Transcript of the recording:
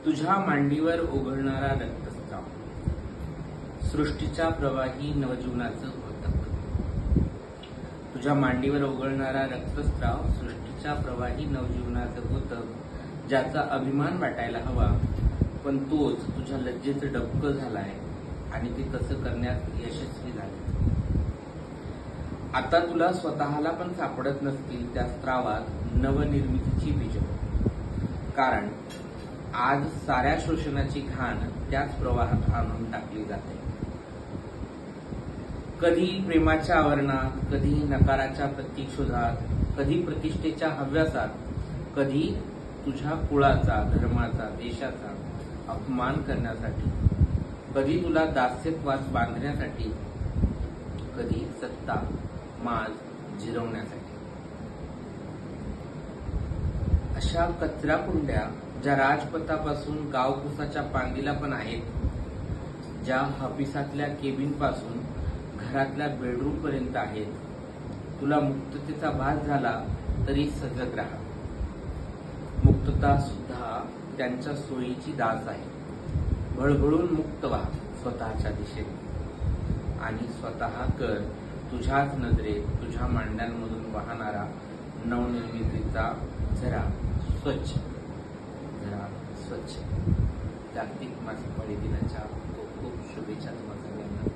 तुझ्या मांडीवर ओघळणारा रक्तस्राव, सृष्टीच्या प्रवाही नवजीवनाचं घोतक. तुझ्या मांडीवर ओघळणारा रक्तस्राव, सृष्टीच्या प्रवाही नवजीवनाचं घोतक, ज्याचा अभिमान वाटायला हवा, पण तोच तुझ्या लज्जेचं डबकं झालाय आणि ते तसं करण्यात यशस्वी झाले. आता तुला स्वतःला पण सापडत नसतील त्या स्त्रावात नवनिर्मितीची बीज, कारण आज साऱ्या शोषणाची घाण त्याच प्रवाहात आणून टाकली जाते. कधी प्रेमाच्या आवरणात, कधी नकाराच्या प्रतीक्षोधात, कधी प्रतिष्ठेच्या हव्यासात, कधी तुझ्या कुळाचा, धर्माचा, देशाचा अपमान करण्यासाठी, कधी तुला दास्यत्वात बांधण्यासाठी, कधी सत्ता माज जिरवण्यासाठी. अशा कचरा कुंड्या ज्या राजपथापासून गावकुसाच्या पांगीला पण आहेत, ज्या ऑफिसातल्या केबिन पासून घरातल्या बेडरूम पर्यंत आहेत, तुला मुक्ततेचा भास झाला तरी सजग राहा. मुक्तता सुद्धा त्यांच्या सोयीची दास आहे. भळभळून मुक्त व्हा स्वतःच्या दिशेने आणि स्वतः कर तुझ्याच नजरेत तुझ्या मांड्यांमधून वाहणारा नवनिर्मितीचा झरा स्वच्छ. जागतिक मासिक पाळी दिनाच्या खूप खूप शुभेच्छा तुम्हाला सगळ्यांना.